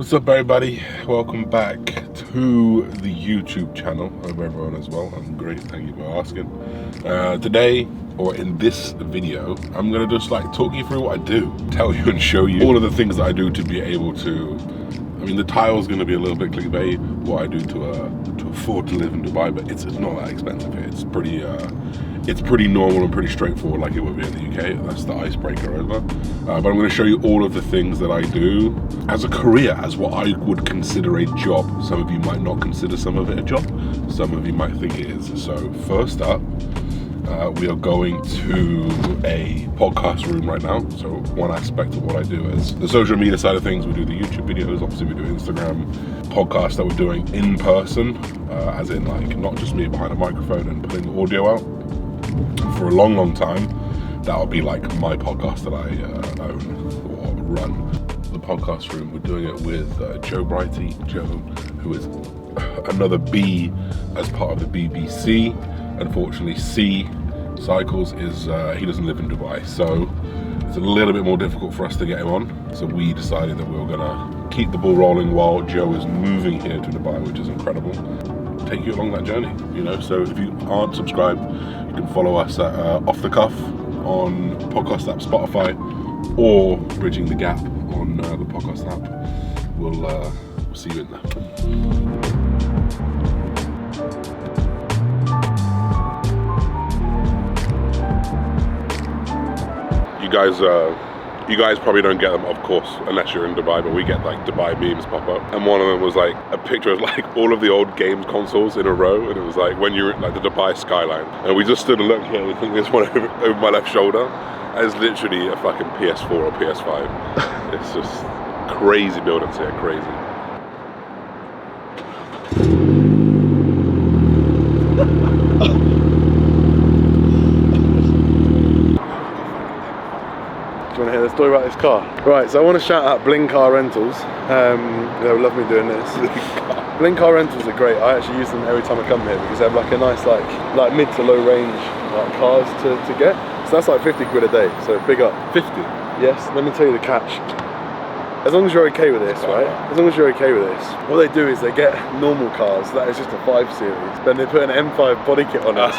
What's up, everybody? Welcome back to the YouTube channel. I hope everyone is well. I'm great, thank you for asking. Today, or in this video, I'm gonna just like talk you through what I do, tell you and show you all of the things that I do to be able to. I mean, the title's gonna be a little bit clickbait, what I do to afford to live in Dubai, but it's not that expensive here. It's pretty normal and pretty straightforward, like it would be in the UK. That's the icebreaker over. But I'm going to show you all of the things that I do as a career, as what I would consider a job. Some of you might not consider some of it a job. Some of you might think it is. So first up, we are going to a podcast room right now. So one aspect of what I do is the social media side of things. We do the YouTube videos, obviously we do Instagram, podcasts that we're doing in person, as in like not just me behind a microphone and putting the audio out. For a long time, that'll be like my podcast that I own or run. The podcast room, we're doing it with Joe Brighty. Joe, who is another B as part of the BBC. Unfortunately, C Cycles is, he doesn't live in Dubai, so it's a little bit more difficult for us to get him on. So we decided that we were gonna keep the ball rolling while Joe is moving here to Dubai, which is incredible. Take you along that journey, you know. So if you aren't subscribed, you can follow us at Off the Cuff on podcast app Spotify, or Bridging the Gap on the podcast app. We'll see you in there. You guys probably don't get them, of course, unless you're in Dubai, but we get like Dubai memes pop up. And one of them was like a picture of like all of the old games consoles in a row, and it was like when you're like the Dubai skyline. And we just stood and looked here, we think there's one over my left shoulder, and it's literally a fucking PS4 or PS5. It's just crazy buildings here, crazy. Do you want to hear the story about this car? Right, so I want to shout out Bling Car Rentals. They love me doing this. Bling Car Rentals are great. I actually use them every time I come here because they have like a nice like mid to low range like cars to get. So that's like 50 quid a day. So big up. 50? Yes. Let me tell you the catch. As long as you're okay with this, right? As long as you're okay with this, what they do is they get normal cars that is just a 5 Series. Then they put an M5 body kit on it,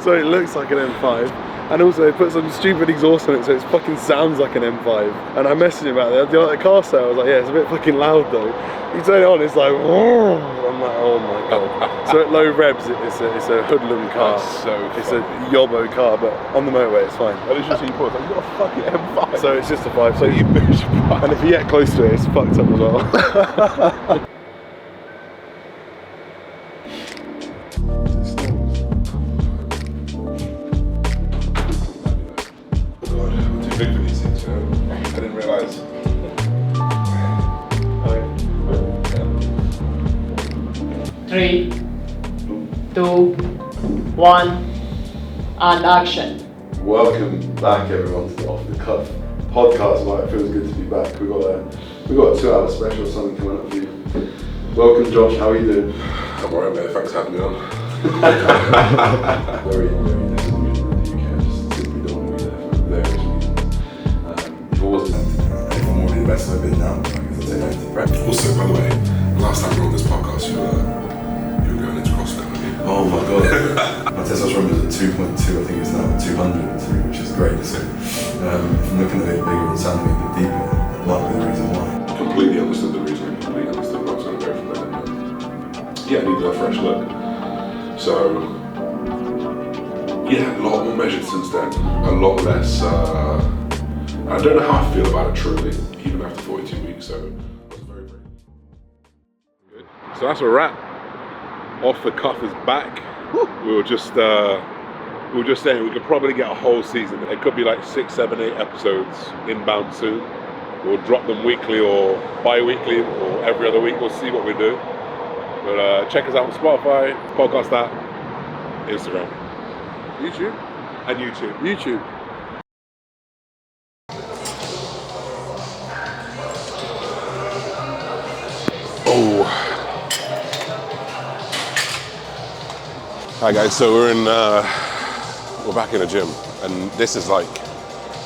so it looks like an M5. And also they put some stupid exhaust on it, so it fucking sounds like an M5. And I messaged him about that. The car sale, I was like, yeah, it's a bit fucking loud though. You turn it on, it's like, whoa. I'm like, oh my god. So at low revs, it's a hoodlum car. That's so funny. It's a yobbo car, but on the motorway, it's fine. At least you see you put, like, you've got a fucking M5. So it's just a 5. So you bitch. And if you get close to it, it's fucked up as well. Big for these things, you know? I didn't realise. 3, 2, 1, and action. Welcome back, everyone, to the Off the Cuff podcast. Right, it feels good to be back. We got a 2-hour special, something coming up for you. Welcome, Josh. How are you doing? I'm alright, mate. Thanks for having me on. Very disillusioned with the UK. I just simply don't want to be there for various reasons. If it wasn't, if I'm already the best I've been now, I guess I'd say 90 prep. Also, by the way, last time we were on this podcast, you were going into CrossFit, weren't you? Oh my god. My testosterone was at 2.2, I think it's now 203, which is great. So from looking at it bigger and sounding a bit deeper, that might be the reason why. Completely understood the reason. Completely understood where I was going to go from there. But yeah, I needed a fresh look. So yeah, a lot more measured since then. A lot less. I don't know how I feel about it truly, even after 42 weeks. So it was very good. So that's a wrap. Off the Cuff is back. We were just saying we could probably get a whole season. It could be like 6, 7, 8 episodes inbound soon. We'll drop them weekly or bi-weekly or every other week. We'll see what we do. But check us out on Spotify, podcast app, Instagram, YouTube, and YouTube. Oh. Hi guys, so we're back in a gym, and this is like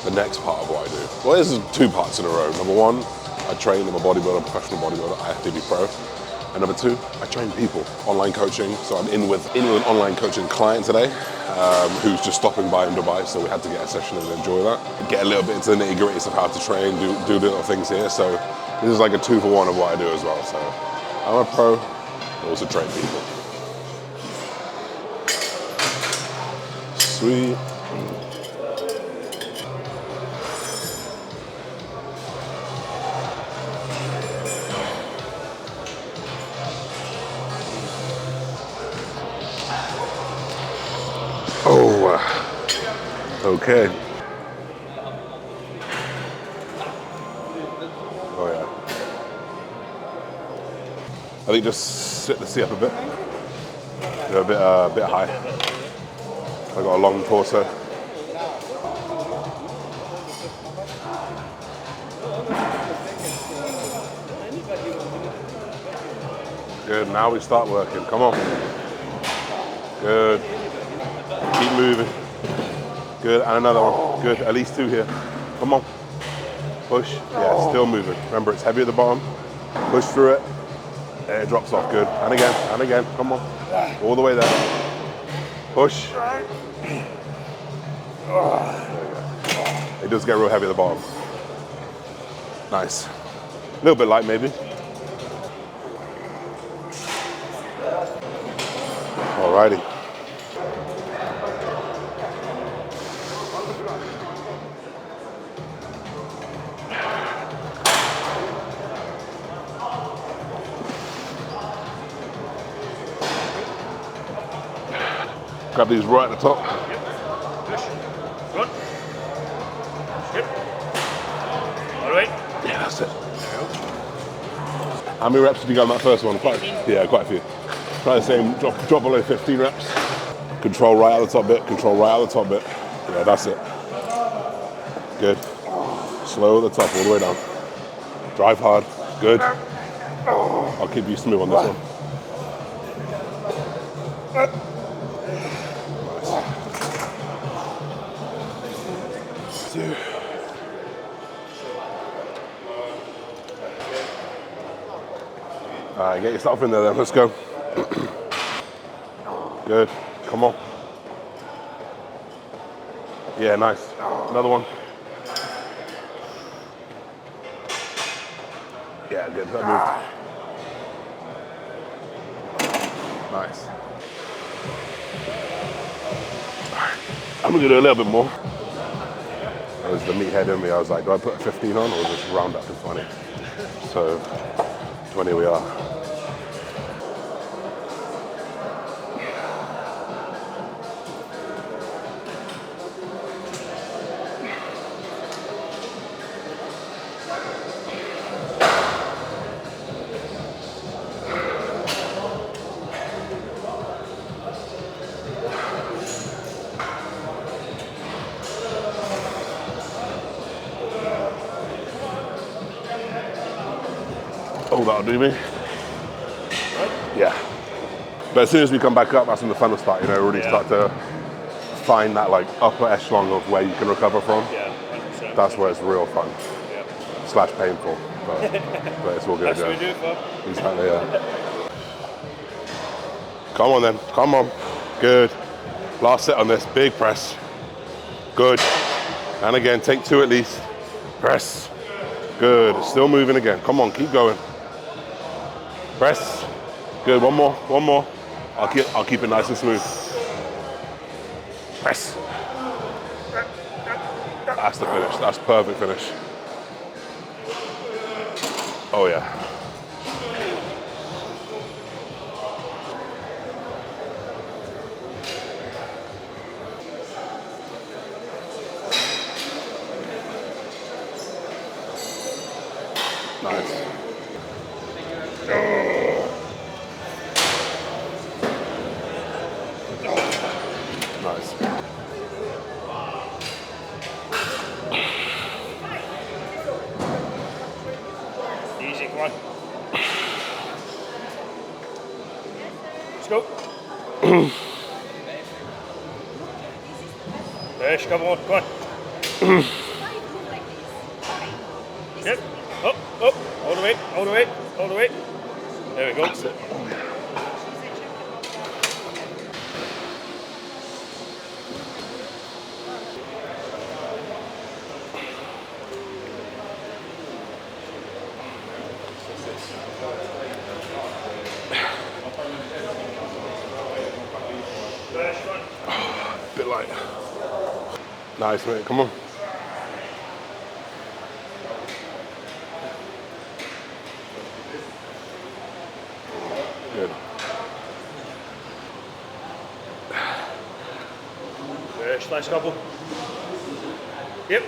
the next part of what I do. Well, there's 2 parts in a row. Number 1, I train, I'm a bodybuilder, professional bodybuilder, I have to be pro. And number two, I train people, online coaching. So I'm in with an online coaching client today who's just stopping by in Dubai. So we had to get a session and enjoy that. Get a little bit into the nitty gritties of how to train, do little things here. So this is like a 2-for-1 of what I do as well. So I'm a pro, I also train people. Sweet. Oh, okay. Oh yeah. I think just sit the seat up a bit. They're a bit high. I got a long torso. Good. Now we start working. Come on. Good. Keep moving. Good, and another one. Good, at least 2 here. Come on. Push. Yeah, still moving. Remember, it's heavy at the bottom. Push through it. And it drops off. Good. And again, and again. Come on. All the way there. Push. There you go. It does get real heavy at the bottom. Nice. A little bit light, maybe. Alrighty. Grab these right at the top. Yep. Push. Front. Skip. All right. Yeah, that's it. How many reps did you go on that first one? Quite a few. Try the same, drop below 15 reps. Control right at the top bit, control right at the top bit. Yeah, that's it. Good. Slow at the top, all the way down. Drive hard. Good. I'll keep you smooth on this one. All right, get yourself in there then, let's go. Good, come on. Yeah, nice. Another one. Yeah, good, that moved. Nice. All right, I'm gonna do a little bit more. That was the meathead in me. I was like, do I put a 15 on or just round up to 20? So, 20 we are. Oh, that'll do me. Yeah. But as soon as we come back up, that's when the fun will start, you know, really start to find that like upper echelon of where you can recover from. Yeah, 100%. That's where it's real fun. Yeah. / painful. But it's all good. That's what we do it for. Exactly, yeah. Come on then, come on. Good. Last set on this, big press. Good. And again, take 2 at least. Press. Good, still moving again. Come on, keep going. Press. Good, one more. I'll keep it nice and smooth. Press. That's the finish, that's perfect finish. Oh yeah. Nice. Nice. Easy, come on. Let's go. Push, come on. Yep. Up. All the way, all the way, all the way. There we go. That's it. First one. Bit light. Nice, mate. Come on. Good. First, last couple. Yep.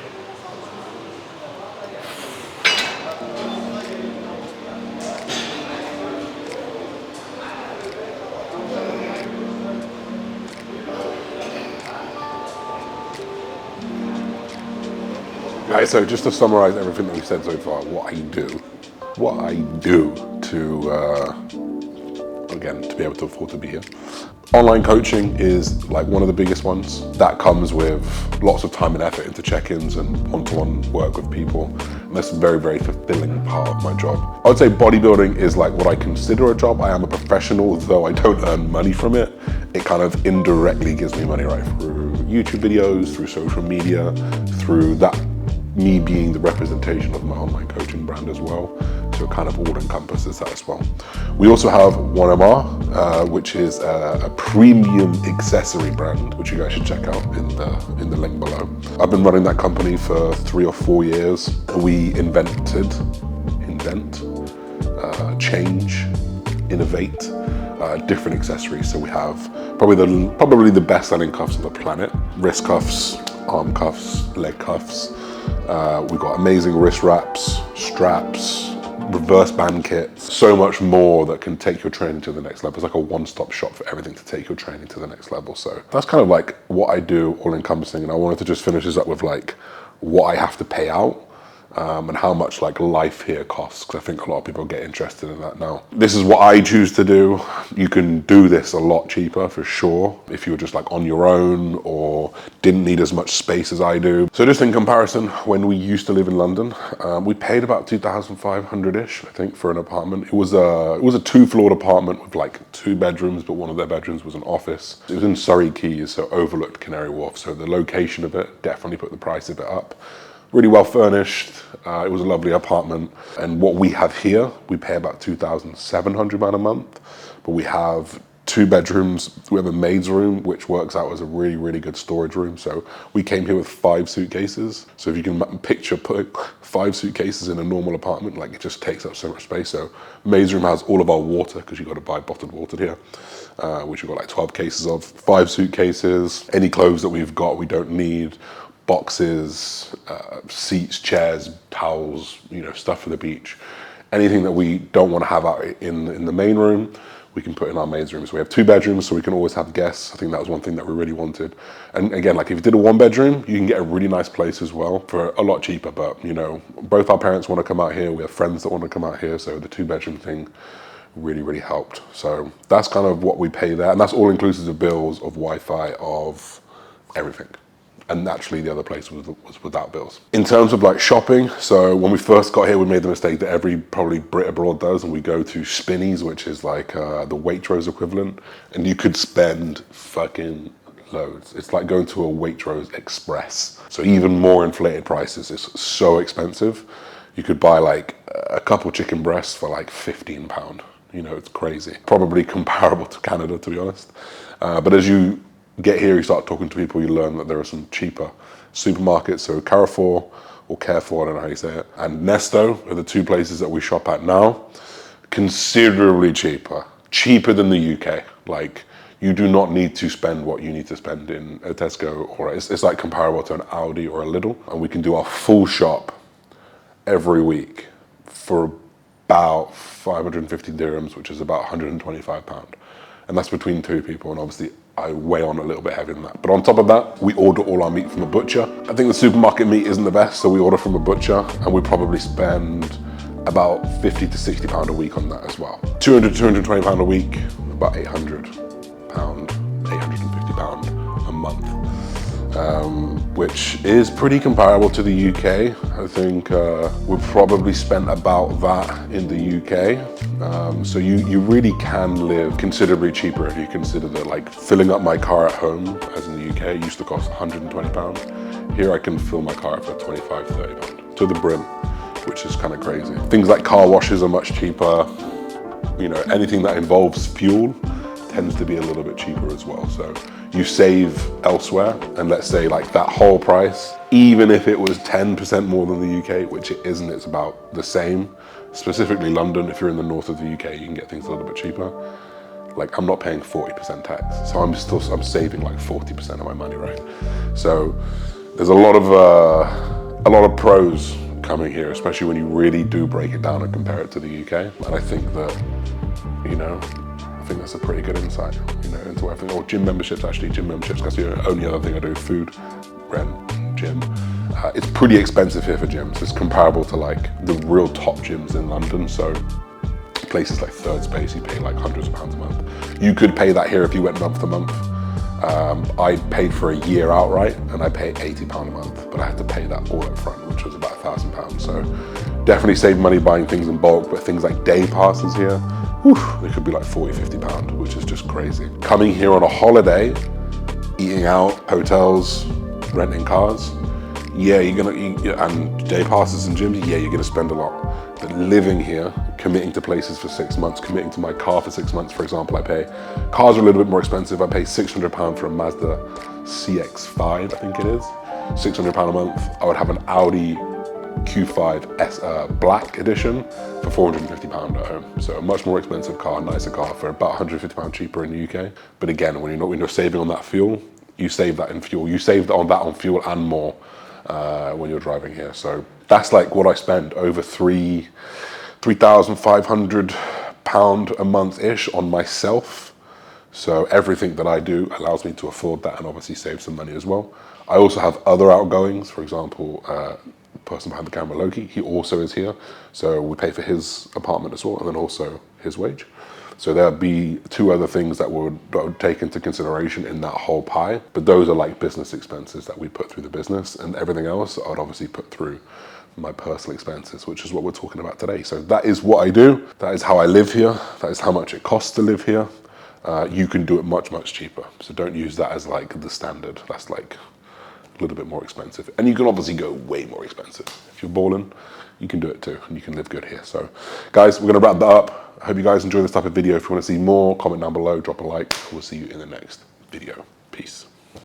Right, so just to summarize everything that we've said so far, what I do to, again, to be able to afford to be here. Online coaching is like one of the biggest ones. That comes with lots of time and effort into check-ins and one-to-one work with people. And that's a very, very fulfilling part of my job. I would say bodybuilding is like what I consider a job. I am a professional, though I don't earn money from it. It kind of indirectly gives me money, right? Through YouTube videos, through social media, through that, me being the representation of my online coaching brand as well. So it kind of all encompasses that as well. We also have 1MR, which is a premium accessory brand, which you guys should check out in the link below. I've been running that company for 3 or 4 years. We invent, change, innovate different accessories. So we have probably the best selling cuffs on the planet: wrist cuffs, arm cuffs, leg cuffs. We've got amazing wrist wraps, straps, reverse band kits, so much more that can take your training to the next level. It's like a one-stop shop for everything to take your training to the next level. So that's kind of like what I do, all encompassing. And I wanted to just finish this up with like what I have to pay out. And how much like life here costs, because I think a lot of people get interested in that now. This is what I choose to do. You can do this a lot cheaper for sure if you were just like on your own or didn't need as much space as I do. So just in comparison, when we used to live in London, we paid about 2,500-ish, I think, for an apartment. It was a 2-floored apartment with like 2 bedrooms, but one of their bedrooms was an office. It was in Surrey Quays, so overlooked Canary Wharf. So the location of it definitely put the price a bit up. Really well furnished. It was a lovely apartment. And what we have here, we pay about £2,700 a month, but we have 2 bedrooms. We have a maid's room, which works out as a really, really good storage room. So we came here with 5 suitcases. So if you can picture putting 5 suitcases in a normal apartment, like it just takes up so much space. So maid's room has all of our water, because you've got to buy bottled water here, which we've got like 12 cases of. 5 suitcases. Any clothes that we've got, we don't need. Boxes, seats, chairs, towels, stuff for the beach. Anything that we don't want to have out in the main room, we can put in our maid's room. So we have 2 bedrooms, so we can always have guests. I think that was one thing that we really wanted. And again, like if you did a 1-bedroom, you can get a really nice place as well for a lot cheaper. But both our parents want to come out here. We have friends that want to come out here. So the 2-bedroom thing really, really helped. So that's kind of what we pay there. And that's all inclusive of bills, of Wi-Fi, of everything. And naturally the other place was without bills. In terms of like shopping, so when we first got here, we made the mistake that every probably Brit abroad does, and we go to Spinneys, which is like the Waitrose equivalent, and you could spend fucking loads. It's like going to a Waitrose Express. So even more inflated prices. It's so expensive. You could buy like a couple chicken breasts for like £15. It's crazy. Probably comparable to Canada, to be honest. But as you get here, you start talking to people, you learn that there are some cheaper supermarkets. So Carrefour, or Carrefour, I don't know how you say it, and Nesto are the 2 places that we shop at now. Considerably cheaper than the UK. Like, you do not need to spend what you need to spend in a Tesco, or it's like comparable to an Aldi or a Lidl. And we can do our full shop every week for about 550 dirhams, which is about £125. And that's between 2 people, and obviously I weigh on a little bit heavier than that. But on top of that, we order all our meat from a butcher. I think the supermarket meat isn't the best, so we order from a butcher, and we probably spend about £50 to £60 a week on that as well. £200 to £220 a week, about £800, £850 a month. which is pretty comparable to the UK. I think we've probably spent about that in the UK. So you really can live considerably cheaper if you consider that, like, filling up my car at home, as in the UK, used to cost £120. Here I can fill my car up for £25, £30 to the brim, which is kind of crazy. Things like car washes are much cheaper. You know, anything that involves fuel tends to be a little bit cheaper as well. So you save elsewhere, and let's say like that whole price, even if it was 10% more than the UK, which it isn't, it's about the same. Specifically London, if you're in the north of the UK, you can get things a little bit cheaper. Like, I'm not paying 40% tax, so I'm saving like 40% of my money, right? So there's a lot of pros coming here, especially when you really do break it down and compare it to the UK. And I think that, you know, I think that's a pretty good insight, you know, into everything. Or gym memberships, actually, that's the only other thing I do: food, rent, gym. It's pretty expensive here for gyms. It's comparable to like the real top gyms in London. So places like Third Space, you pay like hundreds of pounds a month. You could pay that here if you went month to month. I paid for a year outright, and I paid £80 a month, but I had to pay that all up front, which was about £1,000. So definitely save money buying things in bulk, but things like day passes here, whew, they could be like £40, £50, which is just crazy. Coming here on a holiday, eating out, hotels, renting cars, yeah, you're gonna eat, and day passes and gyms, yeah, you're gonna spend a lot. But living here, committing to places for 6 months, committing to my car for 6 months, for example, cars are a little bit more expensive. I pay £600 for a Mazda CX-5, I think it is. £600 a month. I would have an Audi Q5 S Black Edition for £450 at home. So a much more expensive car, nicer car for about £150 cheaper in the UK. But again, when you're saving on that fuel, you save that in fuel. You save on fuel and more when you're driving here. So that's like what I spend, over £3,500 a month-ish on myself. So everything that I do allows me to afford that, and obviously save some money as well. I also have other outgoings. For example, the person behind the camera, Loki, he also is here. So we pay for his apartment as well, and then also his wage. So there'll be two other things that would take into consideration in that whole pie. But those are like business expenses that we put through the business, and everything else I would obviously put through my personal expenses, which is what we're talking about today. So that is what I do. That is how I live here. That is how much it costs to live here. You can do it much, much cheaper. So don't use that as like the standard. That's like a little bit more expensive. And you can obviously go way more expensive. If you're balling, you can do it too, and you can live good here. So guys, we're gonna wrap that up. I hope you guys enjoy this type of video. If you wanna see more, comment down below, drop a like. We'll see you in the next video. Peace.